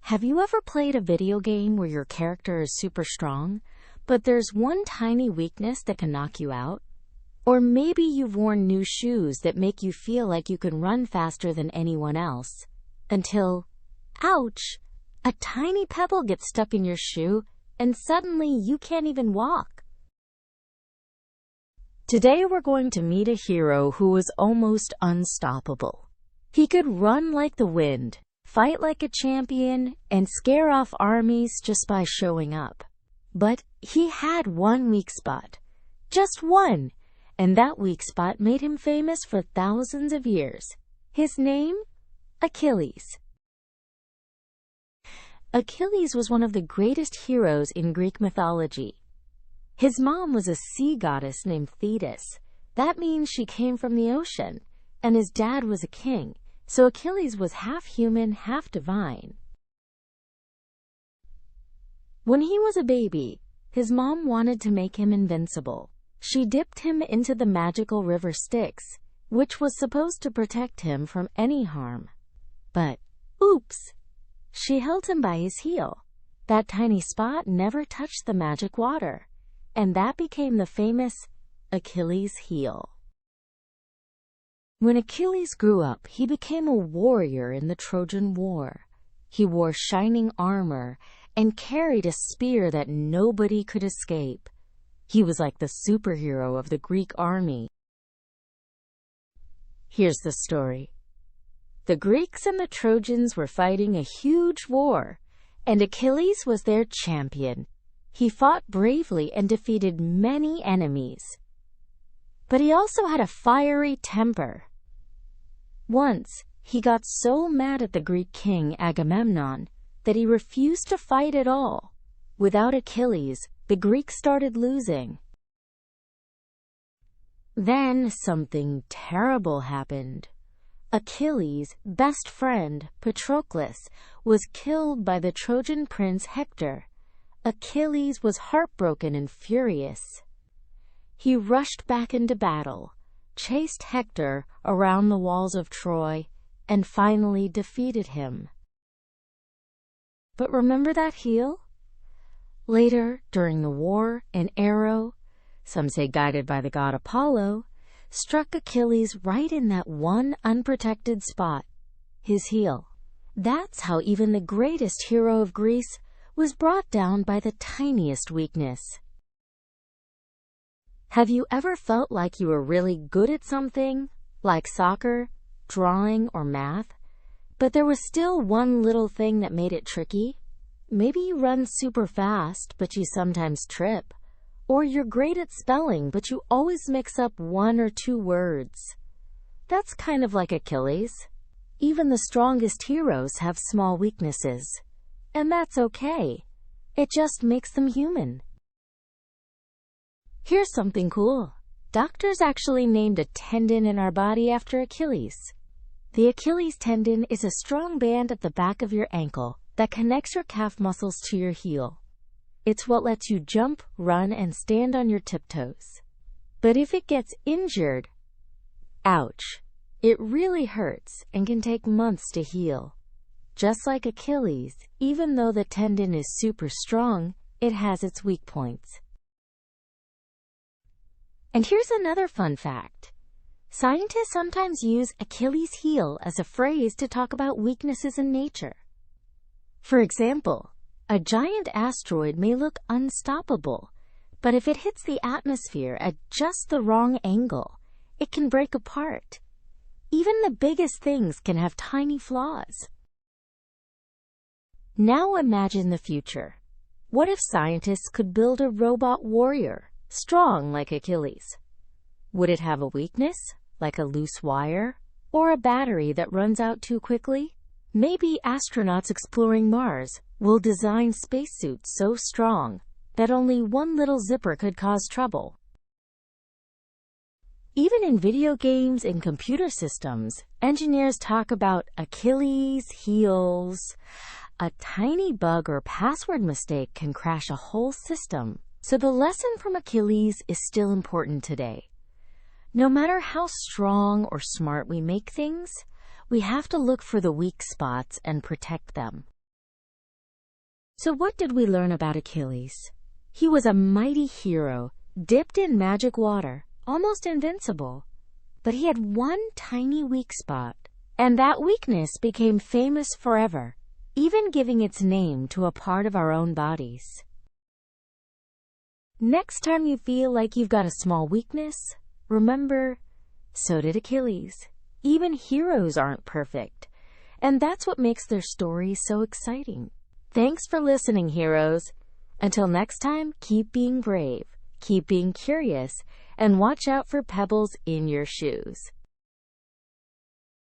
Have you ever played a video game where your character is super strong, but there's one tiny weakness that can knock you out? Or maybe you've worn new shoes that make you feel like you can run faster than anyone else, until, ouch, a tiny pebble gets stuck in your shoe and suddenly you can't even walk. Today we're going to meet a hero who was almost unstoppable. He could run like the wind, fight like a champion, and scare off armies just by showing up. But he had one weak spot. Just one. And that weak spot made him famous for thousands of years. His name? Achilles. Achilles was one of the greatest heroes in Greek mythology. His mom was a sea goddess named Thetis. That means she came from the ocean. And his dad was a king. So Achilles was half human, half divine. When he was a baby, his mom wanted to make him invincible. She dipped him into the magical river Styx, which was supposed to protect him from any harm. But, oops! She held him by his heel. That tiny spot never touched the magic water, and that became the famous Achilles' heel. When Achilles grew up, he became a warrior in the Trojan War. He wore shining armor and carried a spear that nobody could escape. He was like the superhero of the Greek army. Here's the story. The Greeks and the Trojans were fighting a huge war, and Achilles was their champion. He fought bravely and defeated many enemies. But he also had a fiery temper. Once, he got so mad at the Greek king Agamemnon that he refused to fight at all. Without Achilles, the Greeks started losing. Then something terrible happened. Achilles' best friend, Patroclus, was killed by the Trojan prince Hector. Achilles was heartbroken and furious. He rushed back into battle, chased Hector around the walls of Troy, and finally defeated him. But remember that heel? Later, during the war, an arrow, some say guided by the god Apollo, struck Achilles right in that one unprotected spot, his heel. That's how even the greatest hero of Greece was brought down by the tiniest weakness. Have you ever felt like you were really good at something, like soccer, drawing, or math, but there was still one little thing that made it tricky? Maybe you run super fast, but you sometimes trip. Or you're great at spelling, but you always mix up one or two words. That's kind of like Achilles. Even the strongest heroes have small weaknesses. And that's okay. It just makes them human. Here's something cool. Doctors actually named a tendon in our body after Achilles. The Achilles tendon is a strong band at the back of your ankle that connects your calf muscles to your heel. It's what lets you jump, run, and stand on your tiptoes. But if it gets injured, ouch, it really hurts and can take months to heal. Just like Achilles, even though the tendon is super strong, it has its weak points. And here's another fun fact. Scientists sometimes use Achilles' heel as a phrase to talk about weaknesses in nature. For example, a giant asteroid may look unstoppable, but if it hits the atmosphere at just the wrong angle, it can break apart. Even the biggest things can have tiny flaws. Now imagine the future. What if scientists could build a robot warrior, strong like Achilles? Would it have a weakness, like a loose wire, or a battery that runs out too quickly? Maybe astronauts exploring Mars will design spacesuits so strong that only one little zipper could cause trouble. Even in video games and computer systems, engineers talk about Achilles' heels. A tiny bug or password mistake can crash a whole system. So the lesson from Achilles is still important today. No matter how strong or smart we make things, we have to look for the weak spots and protect them. So what did we learn about Achilles? He was a mighty hero, dipped in magic water, almost invincible. But he had one tiny weak spot, and that weakness became famous forever, even giving its name to a part of our own bodies. Next time you feel like you've got a small weakness, remember, so did Achilles. Even heroes aren't perfect, and that's what makes their stories so exciting. Thanks for listening, heroes. Until next time, keep being brave, keep being curious, and watch out for pebbles in your shoes.